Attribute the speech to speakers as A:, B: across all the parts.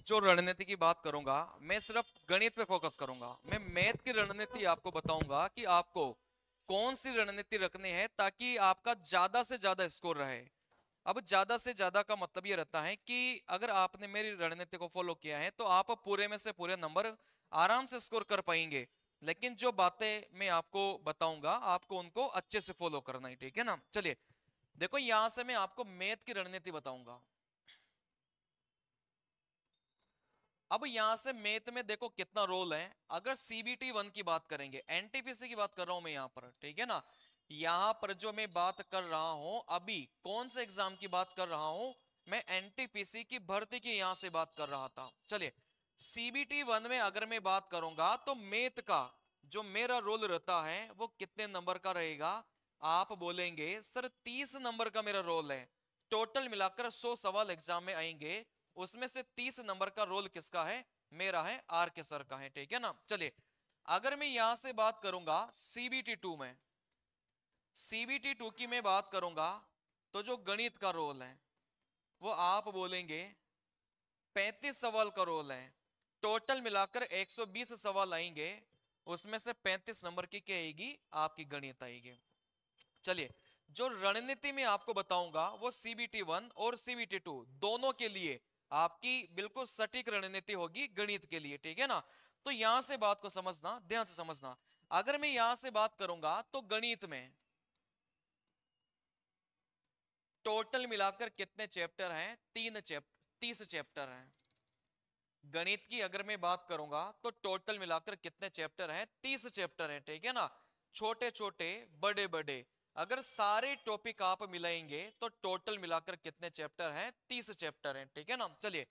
A: जो रणनीति की बात करूंगा, मैं सिर्फ गणित पे फोकस करूंगा। मैं मैथ की रणनीति आपको बताऊंगा कि आपको कौन सी रणनीति रखनी है ताकि आपका ज्यादा से ज्यादा स्कोर रहे। अब ज्यादा से ज्यादा का मतलब ये रहता है कि अगर आपने मेरी रणनीति को फॉलो किया है तो आप पूरे में से पूरे नंबर आराम से स्कोर कर पाएंगे। लेकिन जो बातें मैं आपको बताऊंगा आपको उनको अच्छे से फॉलो करना है, ठीक है ना। चलिए देखो, यहां से मैं आपको मैथ की रणनीति बताऊंगा। अब यहां से मैथ में देखो कितना रोल है। अगर सीबीटी 1 की बात करेंगे, एनटीपीसी की बात कर रहा हूं मैं यहां पर, ठीक है ना। यहां पर जो मैं बात कर रहा हूं अभी कौन से एग्जाम की बात कर रहा हूं, मैं एनटीपीसी की भर्ती की यहां से बात कर रहा था। चलिए, सीबीटी 1 में अगर मैं बात करूंगा तो मैथ का जो मेरा रोल रहता है वो कितने नंबर का रहेगा। आप बोलेंगे सर 30 नंबर का मेरा रोल है। टोटल मिलाकर 100 सवाल एग्जाम में आएंगे, उसमें से 30 नंबर का रोल किसका है, मेरा है, आर के सर का है, ठीक है ना। चलिए, अगर मैं यहां से बात करूंगा सीबीटी 2 में, सीबीटी 2 की मैं बात करूंगा तो जो गणित का रोल है वो आप बोलेंगे 35 सवाल का रोल है। टोटल मिलाकर 120 सवाल आएंगे, उसमें से 35 नंबर की क्या आएगी, आपकी गणित आएगी। चलिए, जो रणनीति में आपको बताऊंगा वो सीबीटी 1 और सीबीटी 2 दोनों के लिए आपकी बिल्कुल सटीक रणनीति होगी गणित के लिए, ठीक है ना। तो यहां से बात को समझना, ध्यान से समझना। अगर मैं यहां से बात करूंगा तो गणित में टोटल मिलाकर कितने चैप्टर हैं, 30 चैप्टर हैं। गणित की अगर मैं बात करूंगा तो टोटल मिलाकर कितने चैप्टर हैं, 30 चैप्टर हैं, ठीक है ना। छोटे छोटे बड़े बड़े अगर सारे टॉपिक आप मिलाएंगे तो टोटल मिलाकर कितने चैप्टर हैं, 30 चैप्टर हैं, ठीक है ना। चलिए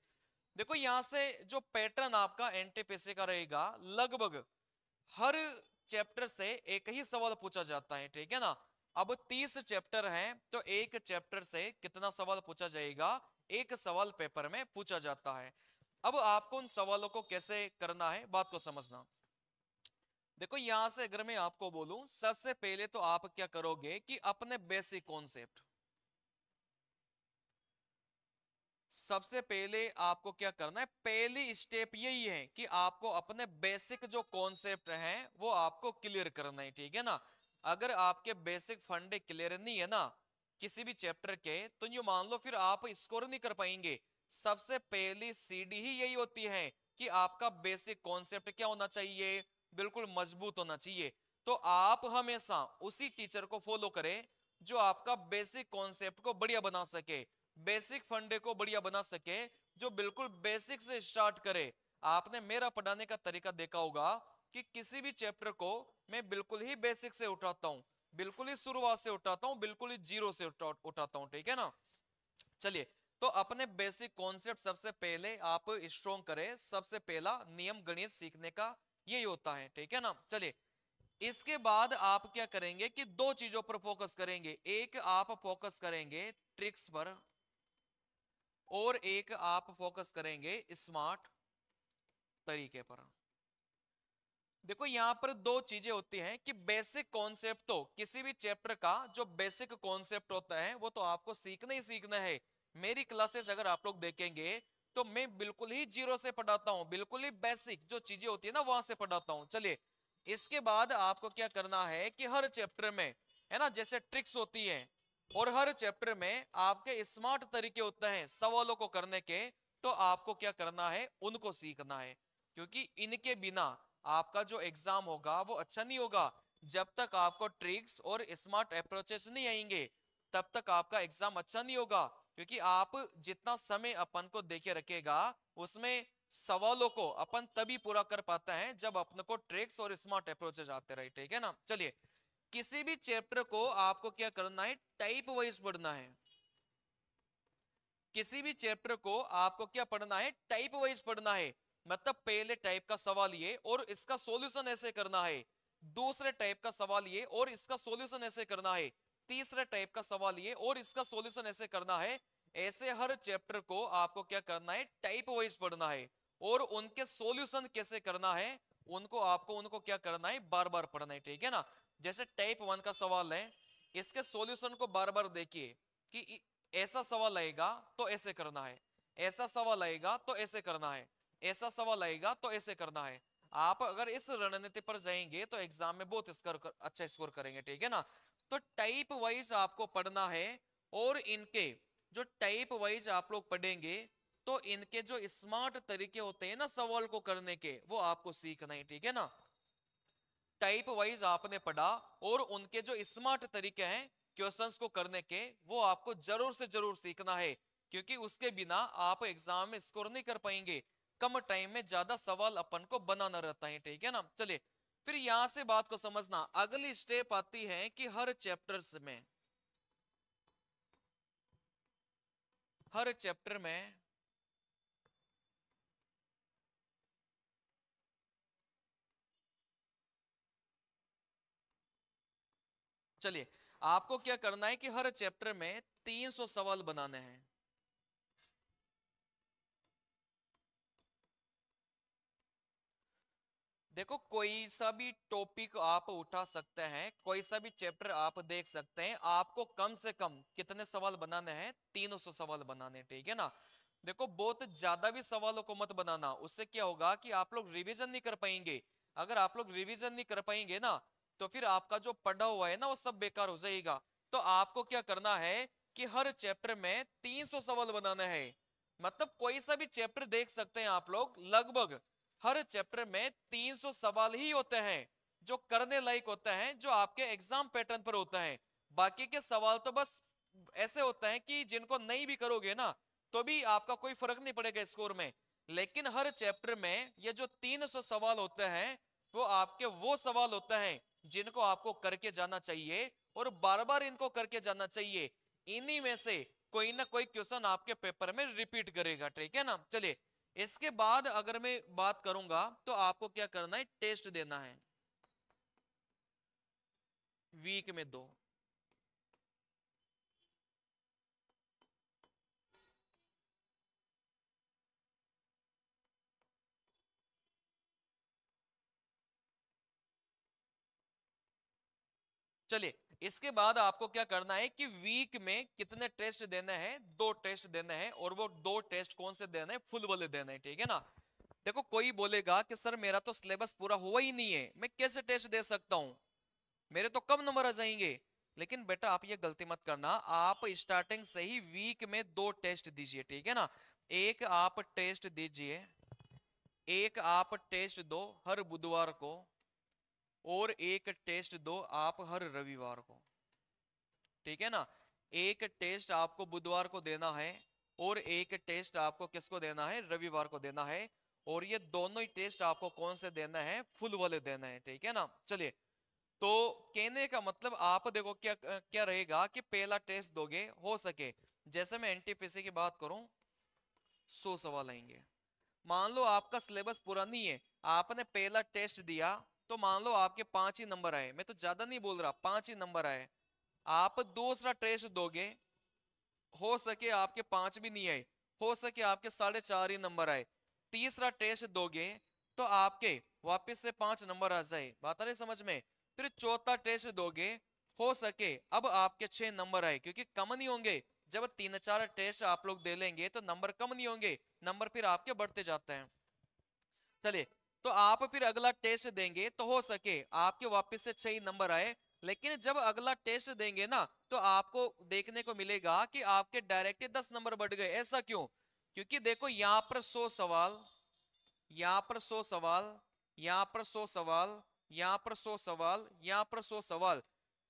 A: देखो, यहां से जो पैटर्न आपका एनटीपीसी का रहेगा, लगभग हर चैप्टर से एक ही सवाल पूछा जाता है, ठीक है ना। अब 30 चैप्टर हैं तो एक चैप्टर से कितना सवाल पूछा जाएगा, एक सवाल पेपर में पूछा जाता है। अब आपको उन सवालों को कैसे करना है बात को समझना। देखो, यहां से अगर मैं आपको बोलूं, सबसे पहले तो आप क्या करोगे कि अपने बेसिक कॉन्सेप्ट, सबसे पहले आपको क्या करना है, पहली स्टेप यही है कि आपको अपने बेसिक जो कॉन्सेप्ट हैं वो आपको क्लियर करना है, ठीक है ना। अगर आपके बेसिक फंडे क्लियर नहीं है ना किसी भी चैप्टर के, तो यूं मान लो फिर आप स्कोर नहीं कर पाएंगे। सबसे पहली सीढ़ी ही यही होती है कि आपका बेसिक कॉन्सेप्ट क्या होना चाहिए, बिल्कुल मजबूत होना चाहिए। तो आप हमेशा उसी टीचर को फॉलो करें जो आपका बेसिक कॉन्सेप्ट को बढ़िया बना सके, बेसिक फंडे को बढ़िया बना सके, जो बिल्कुल बेसिक से स्टार्ट करे। आपने मेरा पढ़ाने का तरीका देखा होगा कि किसी भी चैप्टर को मैं बिल्कुल ही बेसिक से उठाता हूं, बिल्कुल ही शुरुआत से उठाता हूं, बिल्कुल ही जीरो से उठाता हूं, ठीक है ना। चलिए, तो अपने बेसिक कॉन्सेप्ट सबसे पहले आप स्ट्रॉन्ग करें। सबसे पहला नियम गणित सीखने का यही होता है, ठीक है ना। चलिए, इसके बाद आप क्या करेंगे कि दो चीजों पर फोकस करेंगे। एक आप फोकस करेंगे ट्रिक्स पर और एक आप फोकस करेंगे स्मार्ट तरीके पर। देखो, यहां पर दो चीजें होती हैं कि बेसिक कॉन्सेप्ट, तो किसी भी चैप्टर का जो बेसिक कॉन्सेप्ट होता है वो तो आपको सीखना ही सीखना है। मेरी क्लासेस अगर आप लोग देखेंगे तो मैं बिल्कुल ही जीरो से पढ़ाता हूं, बिल्कुल ही बेसिक जो चीजें होती है ना वहां से पढ़ाता हूं। चलिए, इसके बाद आपको क्या करना है कि हर चैप्टर में, है ना, जैसे ट्रिक्स होती है और हर चैप्टर में आपके स्मार्ट तरीके होते हैं सवालों को करने के, तो आपको क्या करना है, उनको सीखना है। क्योंकि इनके बिना आपका जो एग्जाम होगा वो अच्छा नहीं होगा। जब तक आपको ट्रिक्स और स्मार्ट अप्रोचेस नहीं आएंगे तब तक आपका एग्जाम अच्छा नहीं होगा। क्योंकि आप जितना समय अपन को देके रखेगा उसमें सवालों को अपन तभी पूरा कर पाता है जब अपन को ट्रिक्स और स्मार्ट अप्रोचेस आते रहे, ठीक है ना। चलिए, किसी भी चैप्टर को आपको क्या करना है, टाइप वाइज पढ़ना है। किसी भी चैप्टर को आपको क्या पढ़ना है, टाइप वाइज पढ़ना है। मतलब पहले टाइप का सवाल ये और इसका सॉल्यूशन ऐसे करना है, दूसरे टाइप का सवाल ये और इसका सॉल्यूशन ऐसे करना है, तीसरे टाइप का सवाल ये और इसका सॉल्यूशन ऐसे करना है। ऐसे हर चैप्टर को आपको क्या करना है, टाइप वाइज पढ़ना है। और उनके सॉल्यूशन कैसे करना है, उनको क्या करना है, बार बार पढ़ना है, ठीक है ना। जैसे टाइप 1 का सवाल है, इसके सॉल्यूशन को बार बार देखिए कि ऐसा सवाल आएगा तो ऐसे करना है, ऐसा सवाल आएगा तो ऐसे करना है, ऐसा सवाल आएगा तो ऐसे करना है। आप अगर इस रणनीति पर जाएंगे तो एग्जाम में बहुत अच्छा स्कोर करेंगे, ठीक है ना। तो टाइप वाइज आपको पढ़ना है, और इनके जो टाइप वाइज आप लोग पढ़ेंगे तो इनके जो स्मार्ट तरीके होते हैं ना सवाल को करने के, वो आपको सीखना है, ठीक है ना। टाइप वाइज आपने पढ़ा, और उनके जो स्मार्ट तरीके हैं क्वेश्चंस को करने के, वो आपको जरूर से जरूर सीखना है, क्योंकि उसके बिना आप एग्जाम में स्कोर नहीं कर पाएंगे। कम टाइम में ज्यादा सवाल अपन को बनाना रहता है, ठीक है ना। चलिए फिर यहां से बात को समझना, अगली स्टेप आती है कि हर चैप्टर में चलिए आपको क्या करना है कि हर चैप्टर में 300 सवाल बनाने हैं। देखो कोई सा भी टॉपिक आप उठा सकते हैं, कोई सा भी चैप्टर आप देख सकते हैं, आपको कम से कम कितने सवाल बनाने हैं, 300 सवाल बनाने हैं, ठीक है ना। देखो बहुत ज्यादा भी सवालों को मत बनाना, उससे क्या होगा कि आप लोग रिवीजन नहीं कर पाएंगे। अगर आप लोग रिवीजन नहीं कर पाएंगे ना, तो फिर आपका जो पढ़ा हुआ है ना वो सब बेकार हो जाएगा। तो आपको क्या करना है कि हर चैप्टर में 300 सवाल बनाना है। मतलब कोई सा भी चैप्टर देख सकते हैं आप लोग, लगभग हर चैप्टर में 300 सवाल ही होते हैं जो करने लायक होते हैं, जो आपके एग्जाम पैटर्न पर होता है। बाकी के सवाल तो बस ऐसे होता है कि जिनको नहीं भी करोगे ना तो भी आपका कोई फर्क नहीं पड़ेगा स्कोर में। लेकिन हर चैप्टर में ये जो 300 सवाल होते हैं वो आपके वो सवाल होते हैं जिनको आपको करके जाना चाहिए, और बार बार इनको करके जाना चाहिए। इन्हीं में से कोई ना कोई क्वेश्चन आपके पेपर में रिपीट करेगा, ठीक है ना। चलिए इसके बाद अगर मैं बात करूंगा तो आपको क्या करना है, टेस्ट देना है वीक में 2। चलिए इसके बाद आपको क्या करना है कि वीक में कितने टेस्ट देने हैं, 2 टेस्ट देने हैं, और वो 2 टेस्ट कौन से देने हैं, फुल वाले देने हैं, ठीक है ना। देखो कोई बोलेगा कि सर मेरा तो सिलेबस पूरा हुआ ही नहीं है, मैं कैसे टेस्ट दे सकता हूं, मेरे तो कम नंबर आ जाएंगे। लेकिन बेटा आप ये गलती मत करना, आप स्टार्टिंग से ही वीक में 2 टेस्ट दीजिए, ठीक है ना। एक आप टेस्ट दीजिए, एक आप टेस्ट दो हर बुधवार को, और एक टेस्ट दो आप हर रविवार को, ठीक है ना। एक टेस्ट आपको बुधवार को देना है, और एक टेस्ट आपको किसको देना है, रविवार को देना है। और ये दोनों ही टेस्ट आपको कौन से देना है, फुल वाले देना है, ठीक है ना। चलिए तो कहने का मतलब आप देखो क्या क्या रहेगा कि पहला टेस्ट दोगे, हो सके जैसे मैं एनटीपीसी की बात करूं 100 सवाल आएंगे। मान लो आपका सिलेबस पूरा नहीं है, आपने पहला टेस्ट दिया, तो मान लो आपके 5 ही नंबर आए, मैं तो ज्यादा नहीं बोल रहा, 5 ही नंबर आए। आप दूसरा टेस्ट दोगे, हो सके आपके 5 भी नहीं आए, हो सके आपके 4.5 ही नंबर आए। तीसरा टेस्ट दोगे तो आपके वापस से 5 नंबर आ जाए, बात आ रही समझ में। फिर चौथा टेस्ट दोगे, हो सके अब आपके 6 नंबर आए, क्योंकि कम नहीं होंगे। जब 3-4 टेस्ट आप लोग दे लेंगे तो नंबर कम नहीं होंगे, नंबर फिर आपके बढ़ते जाते हैं। चलिए तो आप फिर अगला टेस्ट देंगे तो हो सके आपके वापस से 6 ही नंबर आए। लेकिन जब अगला टेस्ट देंगे ना तो आपको देखने को मिलेगा कि आपके डायरेक्ट 10 नंबर बढ़ गए। ऐसा क्यों? क्योंकि देखो यहाँ पर 100 सवाल, यहाँ पर 100 सवाल, यहाँ पर 100 सवाल, यहाँ पर 100 सवाल, यहाँ पर 100 सवाल,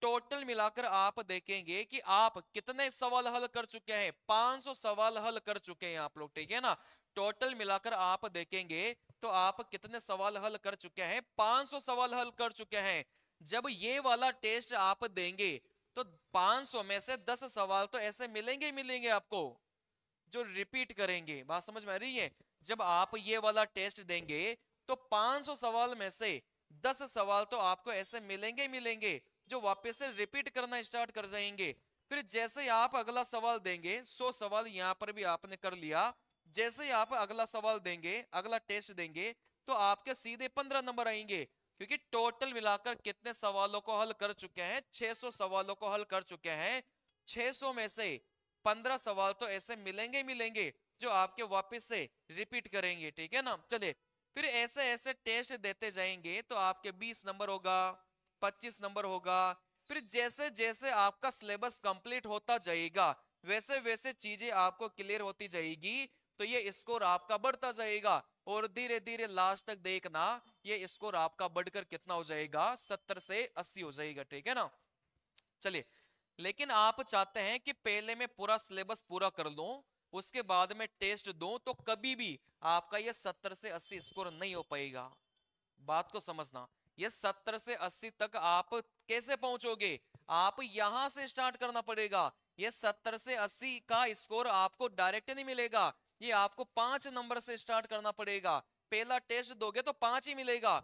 A: टोटल मिलाकर आप देखेंगे कि आप कितने सवाल हल कर चुके हैं, 500 सवाल हल कर चुके हैं आप लोग, ठीक है ना। टोटल मिलाकर आप देखेंगे तो आप कितने सवाल हल कर चुके हैं, 500 सवाल हल कर चुके हैं। जब ये वाला टेस्ट आप देंगे तो 500 में से 10 सवाल तो ऐसे मिलेंगे ही मिलेंगे आपको जो रिपीट करेंगे, बात समझ में आ रही है। जब आप ये वाला टेस्ट देंगे तो 500 सवाल में से 10 सवाल तो आपको ऐसे मिलेंगे ही मिलेंगे जो वापस से रिपीट करना स्टार्ट कर जाएंगे। फिर जैसे ही आप अगला सवाल देंगे, 100 सवाल यहां पर भी आपने कर लिया, जैसे ही आप अगला सवाल देंगे, अगला टेस्ट देंगे, तो आपके सीधे 15 नंबर आएंगे। क्योंकि टोटल मिलाकर कितने सवालों को हल कर चुके हैं, 600 सवालों को हल कर चुके हैं। 600 में से 15 सवाल तो ऐसे मिलेंगे ही मिलेंगे जो आपके वापस से रिपीट करेंगे, ठीक है ना। चलिए, फिर ऐसे ऐसे टेस्ट देते जाएंगे तो आपके 20 नंबर होगा, 25 नंबर होगा। फिर जैसे जैसे आपका सिलेबस कंप्लीट होता जाएगा वैसे वैसे चीजें आपको क्लियर होती जाएगी, तो ये स्कोर आपका बढ़ता जाएगा और धीरे धीरे लास्ट तक देखना ये स्कोर आपका बढ़कर कितना हो जाएगा, 70 से 80 हो जाएगा, ठीक है ना। चलिए, लेकिन आप चाहते हैं कि पहले मैं पूरा सिलेबस पूरा कर लूं उसके बाद में टेस्ट दूं, तो कभी भी आपका ये 70 से 80 स्कोर नहीं हो पाएगा। बात को समझना, ये 70 से 80 तक आप कैसे पहुंचोगे, आप यहां से स्टार्ट करना पड़ेगा। ये 70 से 80 का स्कोर आपको डायरेक्ट नहीं मिलेगा, ये आपको 5 नंबर से स्टार्ट करना पड़ेगा। पहला टेस्ट दोगे तो 5 ही मिलेगा,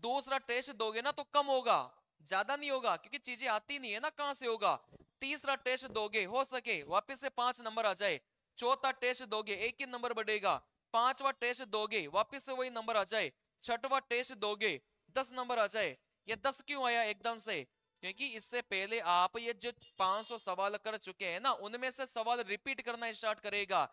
A: दूसरा टेस्ट दोगे ना तो कम होगा, ज्यादा नहीं होगा क्योंकि चीजें आती नहीं है ना, कहां से होगा। तीसरा टेस्ट दोगे हो सके वापस से 5 नंबर आ जाए, चौथा टेस्ट दोगे 1 ही नंबर बढ़ेगा, पांचवा टेस्ट दोगे वापस से वही नंबर आ जाए, छठवा टेस्ट दोगे 10 नंबर आ जाए। ये 10 क्यों आया एकदम से, क्योंकि इससे पहले आप ये जो 500 सवाल कर चुके हैं ना उनमें से सवाल रिपीट करना स्टार्ट करेगा।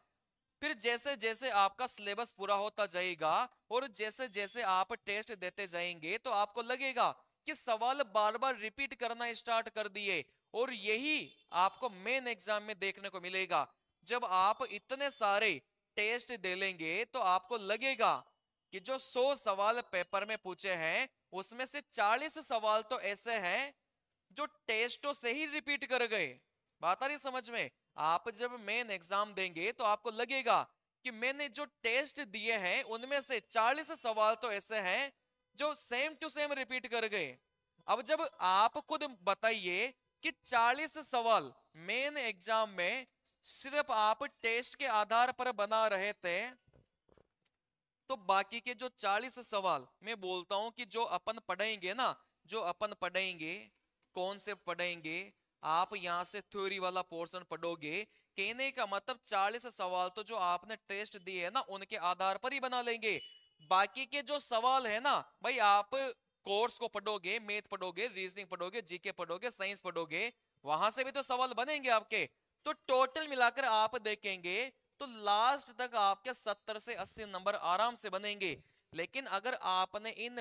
A: फिर जैसे जैसे आपका सिलेबस पूरा होता जाएगा और जैसे जैसे आप टेस्ट देते जाएंगे तो आपको लगेगा कि सवाल बार बार रिपीट करना स्टार्ट कर दिए, और यही आपको मेन एग्जाम में देखने को मिलेगा। जब आप इतने सारे टेस्ट दे लेंगे तो आपको लगेगा कि जो 100 सवाल पेपर में पूछे हैं उसमें से 40 सवाल तो ऐसे हैं जो टेस्टों से ही रिपीट कर गए। बात आ रही समझ में। आप जब मेन एग्जाम देंगे तो आपको लगेगा कि मैंने जो टेस्ट दिए हैं उनमें से 40 सवाल तो ऐसे हैं जो सेम टू सेम रिपीट कर गए। अब जब आप खुद बताइए कि 40 सवाल मेन एग्जाम में सिर्फ आप टेस्ट के आधार पर बना रहे थे, तो बाकी के जो 40 सवाल मैं बोलता हूं कि जो अपन पढ़ेंगे ना, जो अपन पढ़ेंगे कॉन्सेप्ट पढ़ेंगे, आप यहां से थ्योरी वाला पोर्शन पढ़ोगे, कहने का मतलब 40 सवाल तो जो आपने टेस्ट दिए है ना उनके आधार पर ही बना लेंगे। बाकी के जो सवाल है ना भाई, आप कोर्स को पढ़ोगे, मैथ पढ़ोगे, रीजनिंग पढ़ोगे, जीके पढ़ोगे, साइंस पढ़ोगे, वहां से भी तो सवाल बनेंगे आपके। तो टोटल मिलाकर आप देखेंगे तो लास्ट तक आपके 70 से 80 नंबर आराम से बनेंगे। लेकिन अगर आपने इन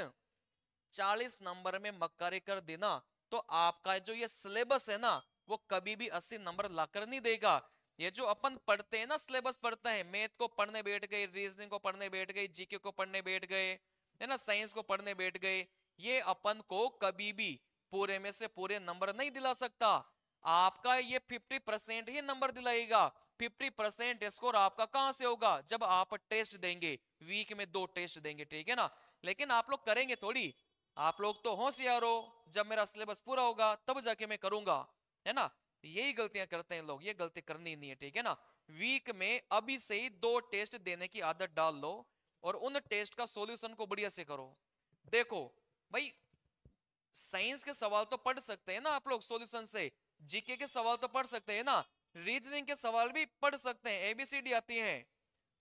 A: 40 नंबर में मक्कारी कर दी ना तो आपका जो ये सिलेबस है ना वो कभी भी 80 नंबर लाकर नहीं देगा। ये जो अपन पढ़ते हैं ना, सिलेबस पढ़ते हैं, मैथ को पढ़ने बैठ गए, रीजनिंग को पढ़ने बैठ गए, जीके को पढ़ने बैठ गए, है ना, साइंस को पढ़ने बैठ गए, ये अपन को कभी भी पूरे में से पूरे नंबर नहीं दिला सकता। आपका ये 50% ही नंबर दिलाएगा। 50% स्कोर आपका कहां से होगा, जब आप टेस्ट देंगे, वीक में 2 टेस्ट देंगे, ठीक है ना। लेकिन आप लोग करेंगे थोड़ी, आप लोग तो होशियार हो, जब मेरा सिलेबस पूरा होगा तब जाके मैं करूंगा, है ना। यही गलतियां करते हैं लोग, ये गलती करनी नहीं है, ठीक है ना। वीक में अभी से ही 2 टेस्ट देने की आदत डाल लो और उन टेस्ट का सॉल्यूशन को बढ़िया से करो। देखो भाई, साइंस के सवाल तो पढ़ सकते हैं ना आप लोग सॉल्यूशन से, जीके के सवाल तो पढ़ सकते हैं ना, रीजनिंग के सवाल भी पढ़ सकते हैं, एबीसीडी आती है,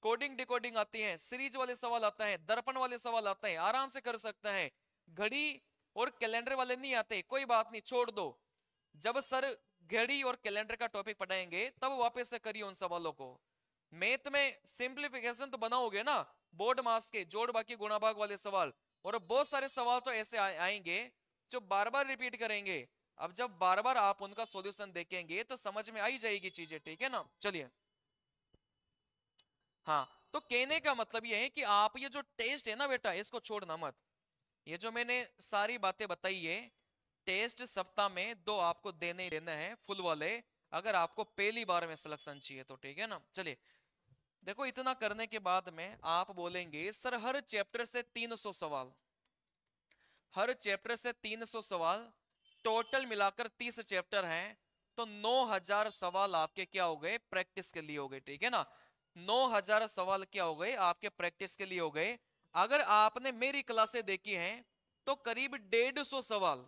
A: कोडिंग डिकोडिंग आती है, सीरीज वाले सवाल आता है, दर्पण वाले सवाल आते हैं, आराम से कर सकते हैं। घड़ी और कैलेंडर वाले नहीं आते, कोई बात नहीं, छोड़ दो। जब सर घड़ी और कैलेंडर का टॉपिक पढ़ाएंगे तब वापस से करिए उन सवालों को। मैथ में सिंप्लीफिकेशन तो बनाओगे ना, बोर्ड मास के जोड़ बाकी गुणा भाग वाले सवाल, और बहुत सारे सवाल तो ऐसे आएंगे जो बार बार रिपीट करेंगे। अब जब बार बार आप उनका सॉल्यूशन देखेंगे तो समझ में आई जाएगी चीजें, ठीक है ना। चलिए, हाँ, तो कहने का मतलब ये है कि आप ये जो टेस्ट है ना बेटा, इसको छोड़ना मत। ये जो मैंने सारी बातें बताई है, टेस्ट सप्ताह में 2 आपको देने ही देने हैं फुल वाले, अगर आपको पहली बार में सिलेक्शन चाहिए तो, ठीक है ना। चलिए, देखो इतना करने के बाद में आप बोलेंगे सर हर चैप्टर से 300 सवाल, हर चैप्टर से 300 सवाल, टोटल मिलाकर 30 चैप्टर हैं, तो 9000 सवाल आपके क्या हो गए, प्रैक्टिस के लिए हो गए, ठीक है ना। 9000 सवाल क्या हो गए, आपके प्रैक्टिस के लिए हो गए। अगर आपने मेरी क्लासें देखी हैं तो करीब 150 सवाल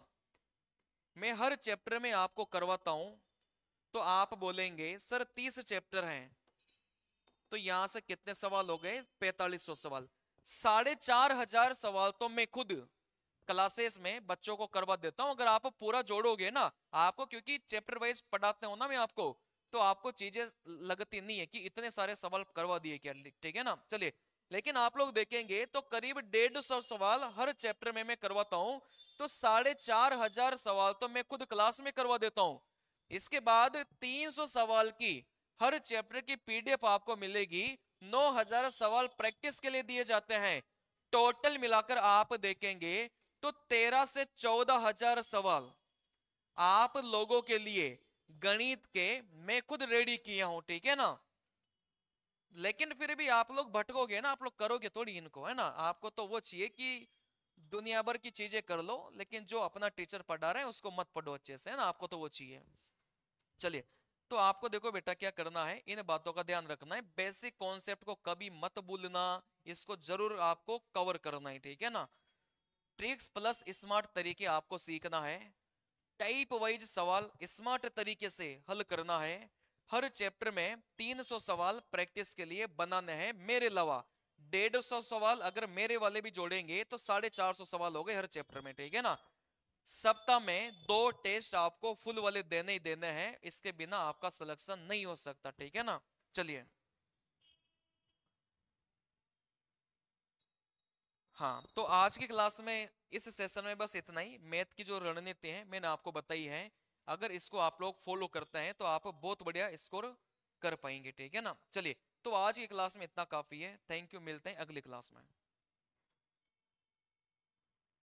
A: मैं हर चैप्टर में आपको करवाता हूं। तो आप बोलेंगे सर 30 चैप्टर हैं तो यहां से कितने सवाल हो गए, 4500 सवाल। 4500 सवाल तो मैं खुद क्लासेस में बच्चों को करवा देता हूं। अगर आप पूरा जोड़ोगे ना, आपको क्योंकि चैप्टर वाइज पढ़ाते हो ना मैं आपको, तो आपको चीजें लगती नहीं है कि इतने सारे सवाल करवा दिए क्या, ठीक है ना। चलिए, लेकिन आप लोग देखेंगे तो करीब 150 सवाल हर चैप्टर में मैं करवाता हूं, तो 4500 सवाल तो मैं खुद क्लास में करवा देता हूं। इसके बाद 300 सवाल की हर चैप्टर की पीडीएफ आपको मिलेगी। 9000 सवाल प्रैक्टिस के लिए दिए जाते हैं। टोटल मिलाकर आप देखेंगे तो 13 से 14 हजार सवाल आप लोगों के लिए गणित के मैं खुद रेडी किया हूं, ठीक है ना। लेकिन फिर भी आप लोग भटकोगे ना, आप लोग करोगे थोड़ी इनको, है ना। आपको तो वो चाहिए कि दुनिया भर की चीजें कर लो, लेकिन जो अपना टीचर पढ़ा रहे हैं उसको मत पढ़ो अच्छे से, है ना। आपको तो वो चाहिए। चलिए, तो आपको देखो बेटा क्या करना है, इन बातों का ध्यान रखना है। बेसिक कॉन्सेप्ट को कभी मत भूलना, इसको जरूर आपको कवर करना है, ठीक है ना। ट्रिक्स प्लस स्मार्ट तरीके आपको सीखना है। टाइप वाइज सवाल स्मार्ट तरीके से हल करना है। हर चैप्टर में 300 सवाल प्रैक्टिस के लिए बनाने हैं। मेरे अलावा 150 सवाल अगर मेरे वाले भी जोड़ेंगे तो 450 सवाल हो गए हर चैप्टर में, ठीक है ना। सप्ताह में 2 टेस्ट आपको फुल वाले देने ही देने हैं, इसके बिना आपका सिलेक्शन नहीं हो सकता, ठीक है ना। चलिए, हाँ, तो आज की क्लास में इस सेशन में बस इतना ही। मैथ की जो रणनीति है मैंने आपको बताई है, अगर इसको आप लोग फॉलो करते हैं तो आप बहुत बढ़िया स्कोर कर पाएंगे, ठीक है ना। चलिए, तो आज की क्लास में इतना काफी है। थैंक यू, मिलते हैं अगली क्लास में।